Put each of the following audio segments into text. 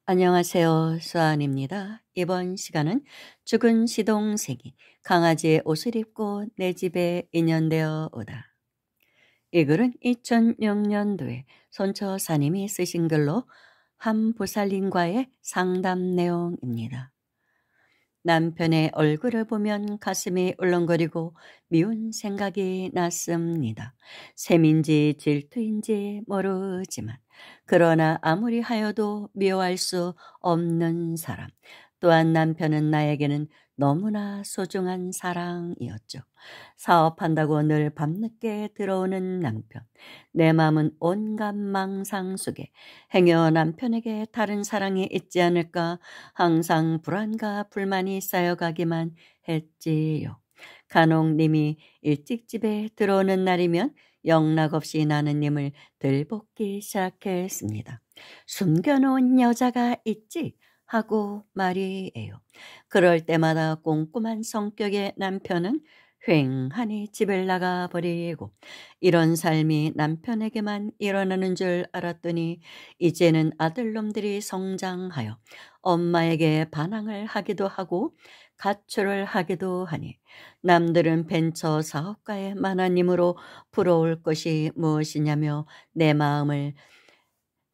안녕하세요. 수아입니다. 이번 시간은 죽은 시동생이 강아지의 옷을 입고 내 집에 인연되어 오다. 이 글은 2006년도에 손처사님이 쓰신 글로 한 보살님과의 상담 내용입니다. 남편의 얼굴을 보면 가슴이 울렁거리고 미운 생각이 났습니다. 셈인지 질투인지 모르지만 그러나 아무리 하여도 미워할 수 없는 사람. 또한 남편은 나에게는 너무나 소중한 사랑이었죠. 사업한다고 늘 밤늦게 들어오는 남편. 내 마음은 온갖 망상 속에 행여 남편에게 다른 사랑이 있지 않을까 항상 불안과 불만이 쌓여가기만 했지요. 간혹 님이 일찍 집에 들어오는 날이면 영락없이 나는 님을 들볶기 시작했습니다. 숨겨놓은 여자가 있지 하고 말이에요. 그럴 때마다 꼼꼼한 성격의 남편은 휑하니 집을 나가버리고 이런 삶이 남편에게만 일어나는 줄 알았더니 이제는 아들놈들이 성장하여 엄마에게 반항을 하기도 하고 가출을 하기도 하니 남들은 벤처 사업가의 만화님으로 부러울 것이 무엇이냐며 내 마음을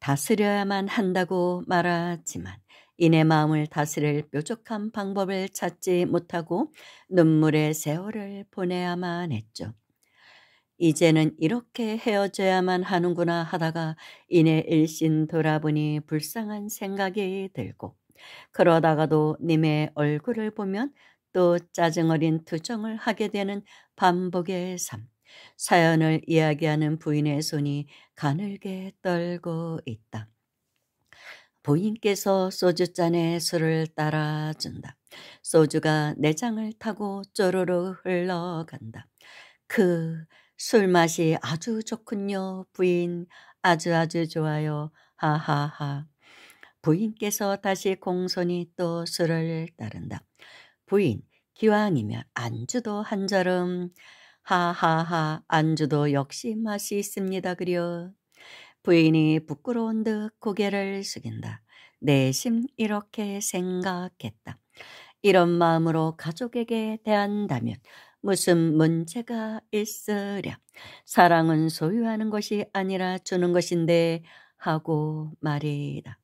다스려야만 한다고 말하지만 이내 마음을 다스릴 뾰족한 방법을 찾지 못하고 눈물의 세월을 보내야만 했죠. 이제는 이렇게 헤어져야만 하는구나 하다가 이내 일신 돌아보니 불쌍한 생각이 들고 그러다가도 님의 얼굴을 보면 또 짜증어린 투정을 하게 되는 반복의 삶. 사연을 이야기하는 부인의 손이 가늘게 떨고 있다. 부인께서 소주잔에 술을 따라준다. 소주가 내장을 타고 쪼르르 흘러간다. 그 술맛이 아주 좋군요. 부인 아주 좋아요. 하하하. 부인께서 다시 공손히 또 술을 따른다. 부인 기왕이면 안주도 한 저름. 하하하. 안주도 역시 맛이 있습니다. 그려. 부인이 부끄러운 듯 고개를 숙인다. 내심 이렇게 생각했다. 이런 마음으로 가족에게 대한다면 무슨 문제가 있으랴. 사랑은 소유하는 것이 아니라 주는 것인데 하고 말이다.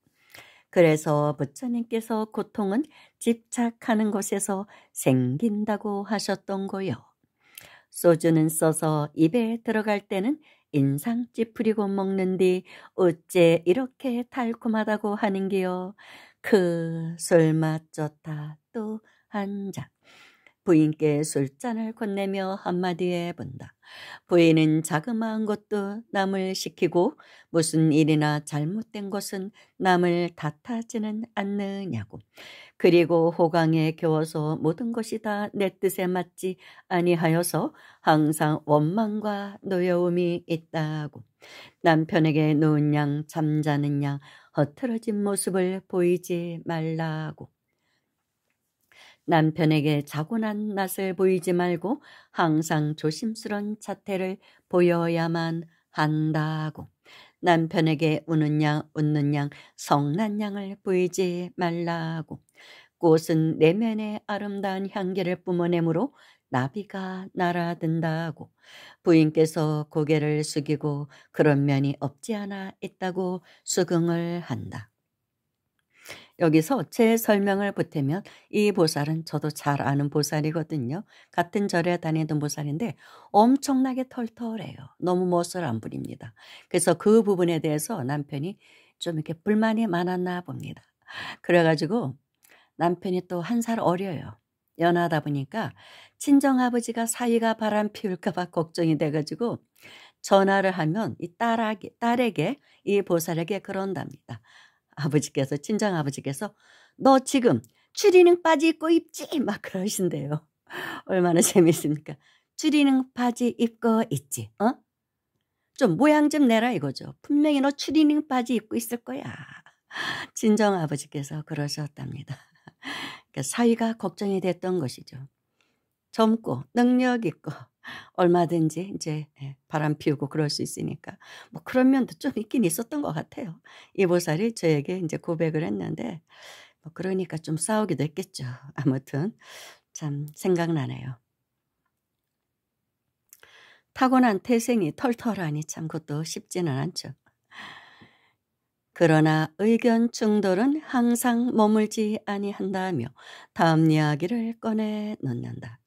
그래서 부처님께서 고통은 집착하는 것에서 생긴다고 하셨던 거요. 소주는 써서 입에 들어갈 때는 인상 찌푸리고 먹는 뒤 어째 이렇게 달콤하다고 하는기요. 그 술맛 좋다 또 한 잔. 부인께 술잔을 건네며 한마디에 본다. 부인은 자그마한 것도 남을 시키고 무슨 일이나 잘못된 것은 남을 탓하지는 않느냐고. 그리고 호강에 겨워서 모든 것이 다 내 뜻에 맞지 아니하여서 항상 원망과 노여움이 있다고. 남편에게 누운 양 잠자는 양 흐트러진 모습을 보이지 말라고. 남편에게 자고 난 낯을 보이지 말고 항상 조심스러운 자태를 보여야만 한다고. 남편에게 우는 양 웃는 양 성난 양을 보이지 말라고. 꽃은 내면의 아름다운 향기를 뿜어내므로 나비가 날아든다고. 부인께서 고개를 숙이고 그런 면이 없지 않아 있다고 수긍을 한다. 여기서 제 설명을 보태면 이 보살은 저도 잘 아는 보살이거든요. 같은 절에 다니던 보살인데 엄청나게 털털해요. 너무 멋을 안 부립니다. 그래서 그 부분에 대해서 남편이 좀 이렇게 불만이 많았나 봅니다. 그래가지고 남편이 또 한 살 어려요. 연하다 보니까 친정아버지가 사이가 바람 피울까 봐 걱정이 돼가지고 전화를 하면 이 딸에게 이 보살에게 그런답니다. 아버지께서 친정아버지께서 너 지금 추리닝 바지 입고 입지? 막 그러신대요. 얼마나 재밌습니까? 추리닝 바지 입고 있지? 좀 모양 좀 내라 이거죠. 분명히 너 추리닝 바지 입고 있을 거야. 친정아버지께서 그러셨답니다. 그러니까 사위가 걱정이 됐던 것이죠. 젊고 능력 있고 얼마든지 이제 바람 피우고 그럴 수 있으니까. 뭐 그런 면도 좀 있긴 있었던 것 같아요. 이 보살이 저에게 이제 고백을 했는데 뭐 그러니까 좀 싸우기도 했겠죠. 아무튼 참 생각나네요. 타고난 태생이 털털하니 참 그것도 쉽지는 않죠. 그러나 의견 충돌은 항상 머물지 아니한다며 다음 이야기를 꺼내 놓는다.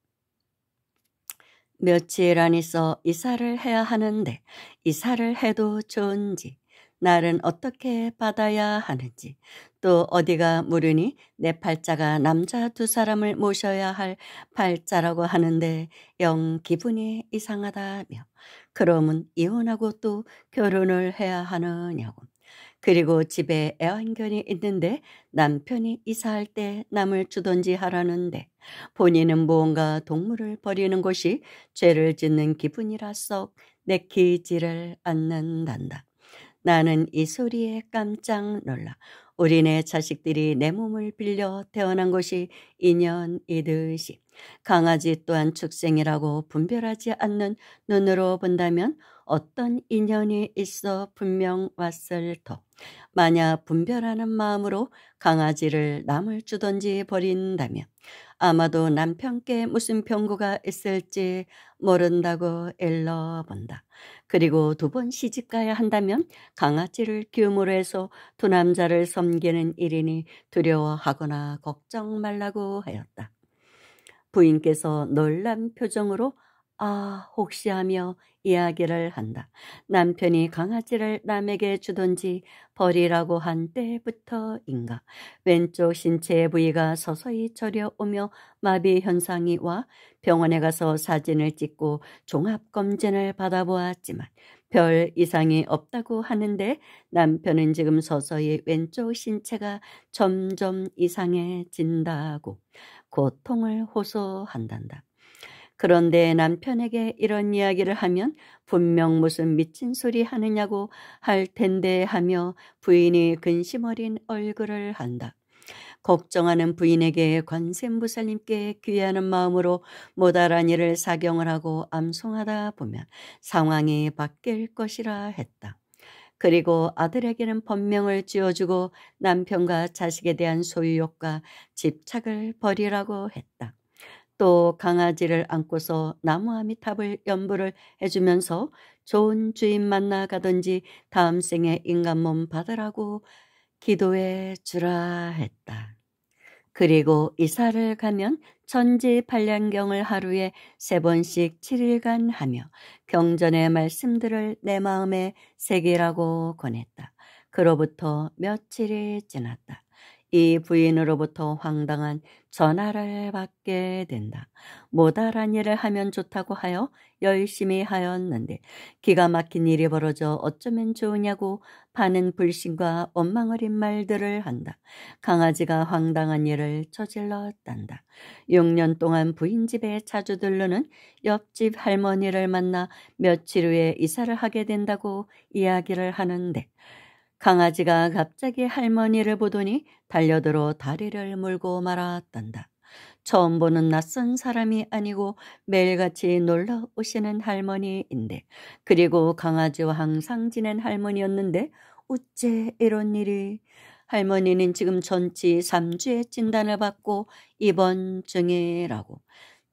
며칠 안 있어 이사를 해야 하는데 이사를 해도 좋은지, 날은 어떻게 받아야 하는지, 또 어디가 물으니 내 팔자가 남자 두 사람을 모셔야 할 팔자라고 하는데 영 기분이 이상하다며, 그러면 이혼하고 또 결혼을 해야 하느냐고. 그리고 집에 애완견이 있는데 남편이 이사할 때 남을 주던지 하라는데 본인은 무언가 동물을 버리는 것이 죄를 짓는 기분이라 썩 내키지를 않는단다. 나는 이 소리에 깜짝 놀라 우리네 자식들이 내 몸을 빌려 태어난 것이 인연이듯이 강아지 또한 축생이라고 분별하지 않는 눈으로 본다면 어떤 인연이 있어 분명 왔을 터. 만약 분별하는 마음으로 강아지를 남을 주던지 버린다면 아마도 남편께 무슨 병고가 있을지 모른다고 일러본다. 그리고 두 번 시집가야 한다면 강아지를 기움으로 해서 두 남자를 섬기는 일이니 두려워하거나 걱정 말라고 하였다. 부인께서 놀란 표정으로 아, 혹시 하며 이야기를 한다. 남편이 강아지를 남에게 주던지 버리라고 한 때부터인가 왼쪽 신체 부위가 서서히 저려오며 마비 현상이 와 병원에 가서 사진을 찍고 종합검진을 받아보았지만 별 이상이 없다고 하는데 남편은 지금 서서히 왼쪽 신체가 점점 이상해진다고 고통을 호소한단다. 그런데 남편에게 이런 이야기를 하면 분명 무슨 미친 소리 하느냐고 할 텐데 하며 부인이 근심 어린 얼굴을 한다. 걱정하는 부인에게 관세음보살님께 귀하는 마음으로 못알한 일을 사경을 하고 암송하다 보면 상황이 바뀔 것이라 했다. 그리고 아들에게는 법명을 지어주고 남편과 자식에 대한 소유욕과 집착을 버리라고 했다. 또 강아지를 안고서 나무아미탑을 연부를 해주면서 좋은 주인 만나 가든지 다음 생에 인간 몸 받으라고 기도해 주라 했다. 그리고 이사를 가면 천지팔량경을 하루에 3번씩 7일간 하며 경전의 말씀들을 내 마음에 새기라고 권했다. 그로부터 며칠이 지났다. 이 부인으로부터 황당한 전화를 받게 된다. 못알한 일을 하면 좋다고 하여 열심히 하였는데 기가 막힌 일이 벌어져 어쩌면 좋으냐고 반은 불신과 원망 어린 말들을 한다. 강아지가 황당한 일을 저질렀단다. 6년 동안 부인 집에 자주 들르는 옆집 할머니를 만나 며칠 후에 이사를 하게 된다고 이야기를 하는데 강아지가 갑자기 할머니를 보더니 달려들어 다리를 물고 말았단다. 처음 보는 낯선 사람이 아니고 매일같이 놀러 오시는 할머니인데, 그리고 강아지와 항상 지낸 할머니였는데 어째 이런 일이. 할머니는 지금 전치 3주의 진단을 받고 입원 중이라고.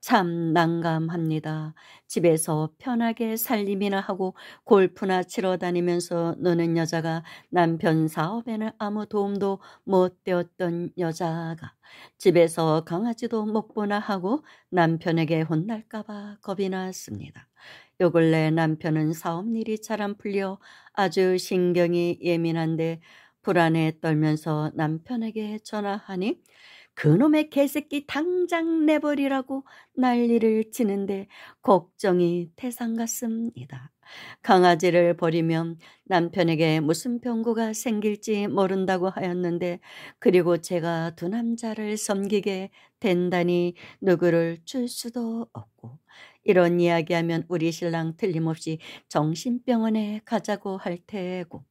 참 난감합니다. 집에서 편하게 살림이나 하고 골프나 치러 다니면서 노는 여자가 남편 사업에는 아무 도움도 못 되었던 여자가 집에서 강아지도 못 보나 하고 남편에게 혼날까봐 겁이 났습니다. 요 근래 남편은 사업 일이 잘 안 풀려 아주 신경이 예민한데 불안에 떨면서 남편에게 전화하니 그놈의 개새끼 당장 내버리라고 난리를 치는데 걱정이 태산 같습니다. 강아지를 버리면 남편에게 무슨 병고가 생길지 모른다고 하였는데 그리고 제가 두 남자를 섬기게 된다니 누구를 줄 수도 없고 이런 이야기하면 우리 신랑 틀림없이 정신병원에 가자고 할 테고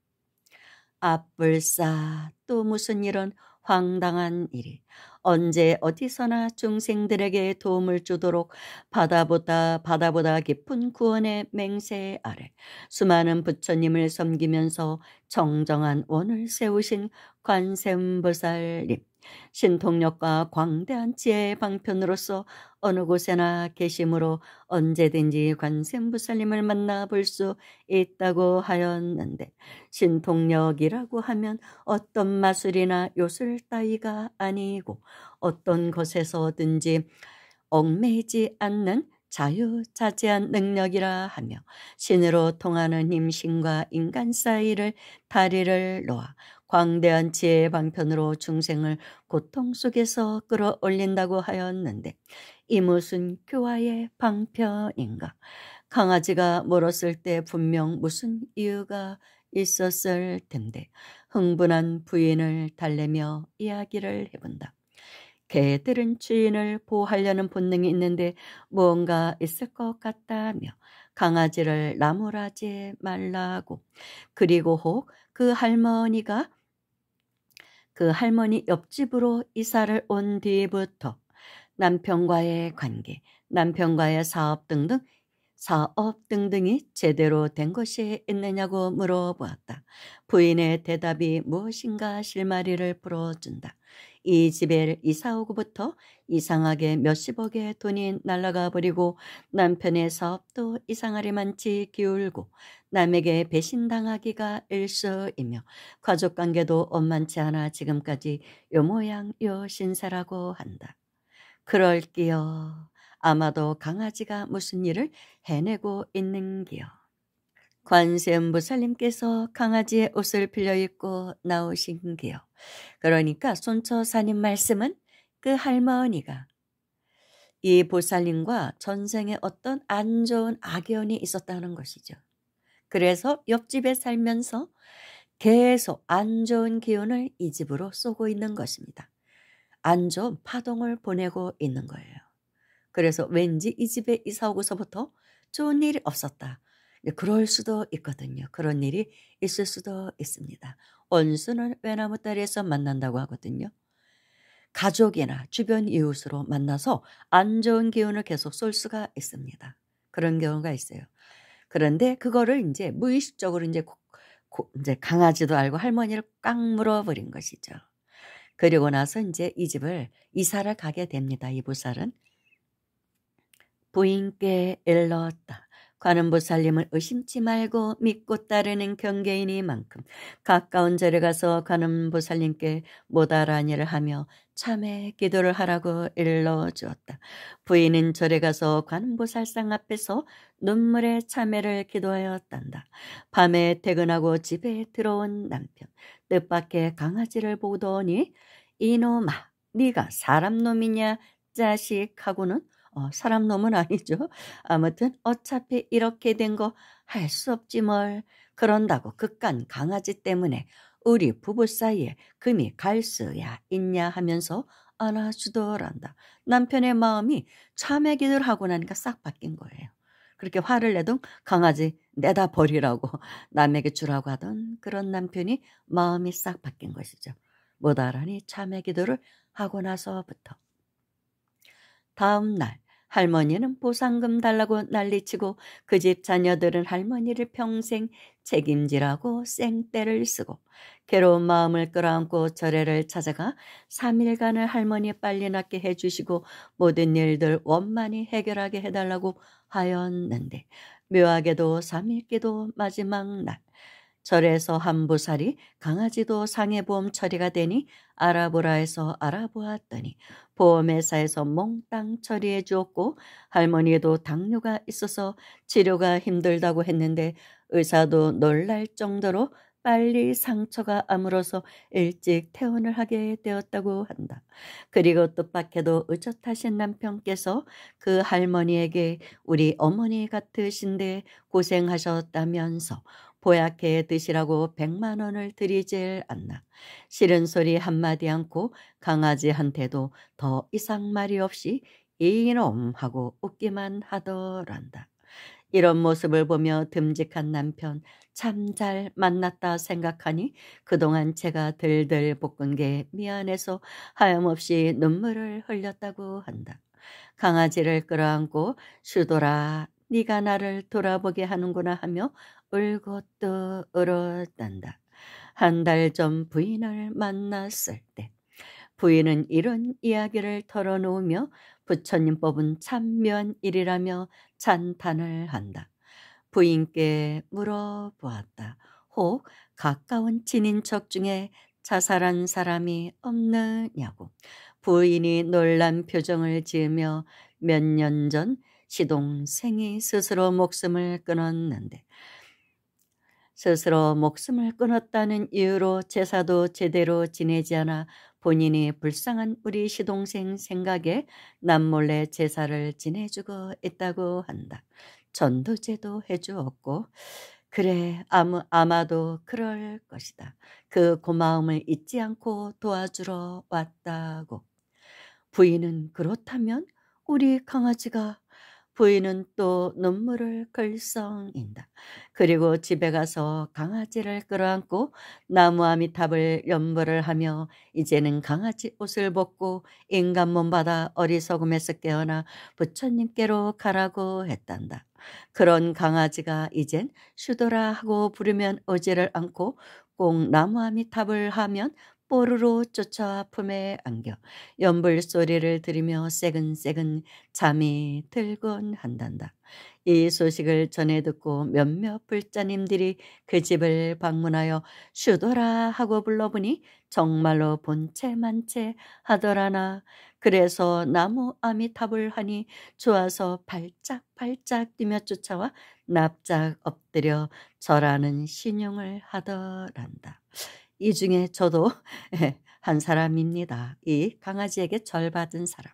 앞불싸 또 무슨 이런 황당한 일이 언제 어디서나 중생들에게 도움을 주도록 바다보다 깊은 구원의 맹세 아래 수많은 부처님을 섬기면서 정정한 원을 세우신 관세음보살님, 신통력과 광대한 지혜의 방편으로서 어느 곳에나 계심으로 언제든지 관세음보살님을 만나볼 수 있다고 하였는데, 신통력이라고 하면 어떤 마술이나 요술 따위가 아니고 어떤 것에서든지 얽매이지 않는 자유자재한 능력이라 하며, 신으로 통하는 힘신과 인간 사이를 다리를 놓아 광대한 지혜의 방편으로 중생을 고통 속에서 끌어올린다고 하였는데, 이 무슨 교화의 방편인가? 강아지가 물었을 때 분명 무슨 이유가 있었을 텐데 흥분한 부인을 달래며 이야기를 해본다. 개들은 주인을 보호하려는 본능이 있는데 무언가 있을 것 같다며 강아지를 나무라지 말라고, 그리고 혹 그 할머니 옆집으로 이사를 온 뒤부터 남편과의 관계, 남편과의 사업 등등이 제대로 된 것이 있느냐고 물어보았다. 부인의 대답이 무엇인가 실마리를 풀어준다. 이 집에 이사 오고부터 이상하게 몇십억의 돈이 날아가 버리고 남편의 사업도 이상하리만치 기울고 남에게 배신당하기가 일쑤이며 가족관계도 원만치 않아 지금까지 요 모양 요 신세라고 한다. 그럴기요. 아마도 강아지가 무슨 일을 해내고 있는기요. 관세음보살님께서 강아지의 옷을 빌려 입고 나오신기요. 그러니까 손처사님 말씀은 그 할머니가 이 보살님과 전생에 어떤 안 좋은 악연이 있었다는 것이죠. 그래서 옆집에 살면서 계속 안 좋은 기운을 이 집으로 쏘고 있는 것입니다. 안 좋은 파동을 보내고 있는 거예요. 그래서 왠지 이 집에 이사 오고서부터 좋은 일이 없었다. 그럴 수도 있거든요. 그런 일이 있을 수도 있습니다. 원수는 외나무다리에서 만난다고 하거든요. 가족이나 주변 이웃으로 만나서 안 좋은 기운을 계속 쏠 수가 있습니다. 그런 경우가 있어요. 그런데 그거를 이제 무의식적으로 이제 강아지도 알고 할머니를 꽉 물어버린 것이죠. 그리고 나서 이제 이 집을 이사를 가게 됩니다. 이 보살은. 부인께 일렀다. 관음보살님을 의심치 말고 믿고 따르는 경계이니만큼 가까운 절에 가서 관음보살님께 못알아한 일을 하며 참회 기도를 하라고 일러주었다. 부인은 절에 가서 관음보살상 앞에서 눈물의 참회를 기도하였단다. 밤에 퇴근하고 집에 들어온 남편, 뜻밖의 강아지를 보더니 이놈아, 네가 사람 놈이냐 자식하고는 사람 놈은 아니죠. 아무튼 어차피 이렇게 된 거 할 수 없지 뭘. 그런다고 그깟 강아지 때문에 우리 부부 사이에 금이 갈 수야 있냐 하면서 안아주더란다. 남편의 마음이 참회 기도를 하고 나니까 싹 바뀐 거예요. 그렇게 화를 내던 강아지 내다 버리라고 남에게 주라고 하던 그런 남편이 마음이 싹 바뀐 것이죠. 못알아니 참회 기도를 하고 나서부터. 다음 날 할머니는 보상금 달라고 난리치고 그 집 자녀들은 할머니를 평생 책임지라고 생떼를 쓰고 괴로운 마음을 끌어안고 절에를 찾아가 3일간을 할머니 빨리 낫게 해주시고 모든 일들 원만히 해결하게 해달라고 하였는데, 묘하게도 3일기도 마지막 날 절에서 한 보살이 강아지도 상해보험 처리가 되니 알아보라 해서 알아보았더니 보험회사에서 몽땅 처리해 주었고, 할머니에도 당뇨가 있어서 치료가 힘들다고 했는데 의사도 놀랄 정도로 빨리 상처가 아물어서 일찍 퇴원을 하게 되었다고 한다. 그리고 뜻밖에도 의젓하신 남편께서 그 할머니에게 우리 어머니 같으신데 고생하셨다면서 보약해 드시라고 100만 원을 드리질 않나. 싫은 소리 한마디 않고 강아지한테도 더 이상 말이 없이 이놈 하고 웃기만 하더란다. 이런 모습을 보며 듬직한 남편 참 잘 만났다 생각하니 그동안 제가 들들 볶은 게 미안해서 하염없이 눈물을 흘렸다고 한다. 강아지를 끌어안고 슈돌아 네가 나를 돌아보게 하는구나 하며 울고 또 울었단다. 한 달 전 부인을 만났을 때 부인은 이런 이야기를 털어놓으며 부처님 법은 참묘한 일이라며 찬탄을 한다. 부인께 물어보았다. 혹 가까운 친인척 중에 자살한 사람이 없느냐고. 부인이 놀란 표정을 지으며 몇 년 전 시동생이 스스로 목숨을 끊었다는 이유로 제사도 제대로 지내지 않아 본인이 불쌍한 우리 시동생 생각에 남몰래 제사를 지내주고 있다고 한다. 전도제도 해주었고 그래 아마도 그럴 것이다. 그 고마움을 잊지 않고 도와주러 왔다고. 부인은 그렇다면 우리 강아지가 부인은 또 눈물을 글썽인다. 그리고 집에 가서 강아지를 끌어안고 나무아미탑을 연보를 하며 이제는 강아지 옷을 벗고 인간 몸 받아 어리석음에서 깨어나 부처님께로 가라고 했단다. 그런 강아지가 이젠 슈도라 하고 부르면 오지를 않고 꼭 나무아미탑을 하면 뽀르로 쫓아 품에 안겨 연불 소리를 들으며 새근새근 잠이 들곤 한단다. 이 소식을 전해 듣고 몇몇 불자님들이 그 집을 방문하여 슈도라 하고 불러보니 정말로 본체만체 하더라나. 그래서 나무 아미탑을 하니 좋아서 발짝발짝 뛰며 쫓아와 납작 엎드려 절하는 신용을 하더란다. 이 중에 저도 한 사람입니다. 이 강아지에게 절받은 사람.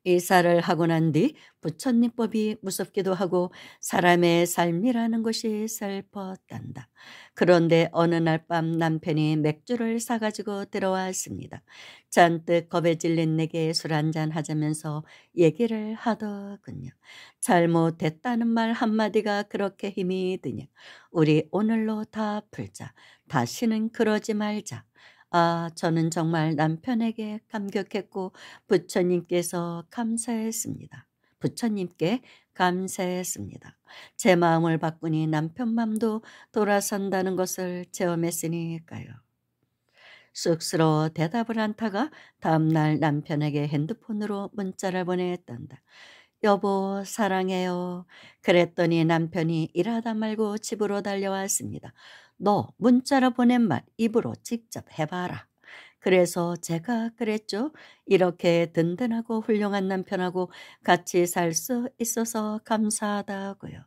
이사를 하고 난 뒤 부처님법이 무섭기도 하고 사람의 삶이라는 것이 슬펐단다. 그런데 어느 날 밤 남편이 맥주를 사가지고 들어왔습니다. 잔뜩 겁에 질린 내게 술 한잔 하자면서 얘기를 하더군요. 잘못됐다는 말 한마디가 그렇게 힘이 드냐. 우리 오늘로 다 풀자. 다시는 그러지 말자. 아, 저는 정말 남편에게 감격했고 부처님께서 감사했습니다. 부처님께 감사했습니다. 제 마음을 바꾸니 남편 마음도 돌아선다는 것을 체험했으니까요. 쑥스러워 대답을 않다가 다음날 남편에게 핸드폰으로 문자를 보냈단다. 여보 사랑해요. 그랬더니 남편이 일하다 말고 집으로 달려왔습니다. 너 문자로 보낸 말 입으로 직접 해봐라. 그래서 제가 그랬죠. 이렇게 든든하고 훌륭한 남편하고 같이 살 수 있어서 감사하다고요.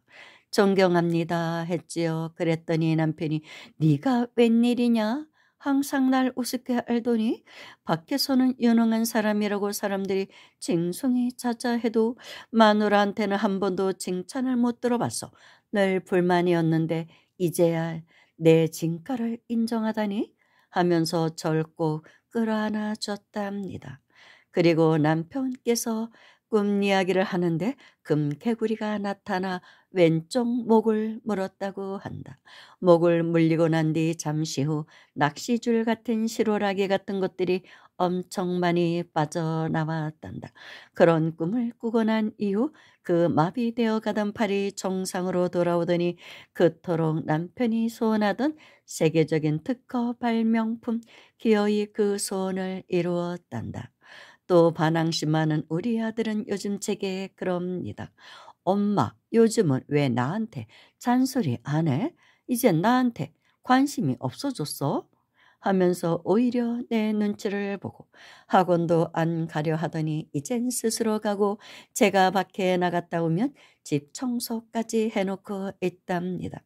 존경합니다 했지요. 그랬더니 남편이 네가 웬일이냐? 항상 날 우습게 알더니 밖에서는 유능한 사람이라고 사람들이 칭송이 자자해도 마누라한테는 한 번도 칭찬을 못 들어봤어. 늘 불만이었는데 이제야 내 진가를 인정하다니 하면서 절 꼭 끌어안아 줬답니다. 그리고 남편께서 꿈 이야기를 하는데 금개구리가 나타나 왼쪽 목을 물었다고 한다. 목을 물리고 난 뒤 잠시 후 낚시줄 같은 시로라기 같은 것들이 엄청 많이 빠져나왔단다. 그런 꿈을 꾸고 난 이후 그 마비되어 가던 팔이 정상으로 돌아오더니 그토록 남편이 소원하던 세계적인 특허 발명품 기어이 그 소원을 이루었단다. 또 반항심 많은 우리 아들은 요즘 제게 그럽니다. 엄마, 요즘은 왜 나한테 잔소리 안 해? 이제 나한테 관심이 없어졌어? 하면서 오히려 내 눈치를 보고 학원도 안 가려 하더니 이젠 스스로 가고 제가 밖에 나갔다 오면 집 청소까지 해놓고 있답니다.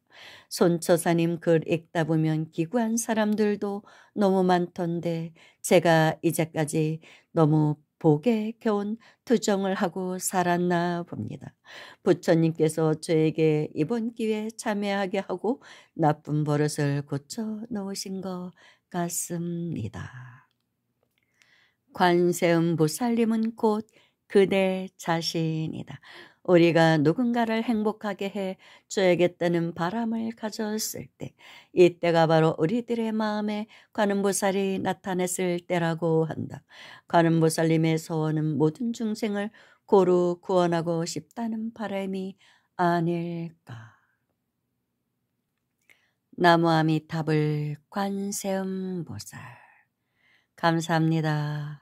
손처사님 글 읽다 보면 기구한 사람들도 너무 많던데 제가 이제까지 너무 복에 겨운 투정을 하고 살았나 봅니다. 부처님께서 저에게 이번 기회에 참여하게 하고 나쁜 버릇을 고쳐 놓으신 것 같습니다. 관세음 보살님은 곧 그대 자신이다. 우리가 누군가를 행복하게 해 줘야겠다는 바람을 가졌을 때, 이때가 바로 우리들의 마음에 관음보살이 나타났을 때라고 한다. 관음보살님의 소원은 모든 중생을 고루 구원하고 싶다는 바람이 아닐까. 나무아미타불 관세음보살. 감사합니다.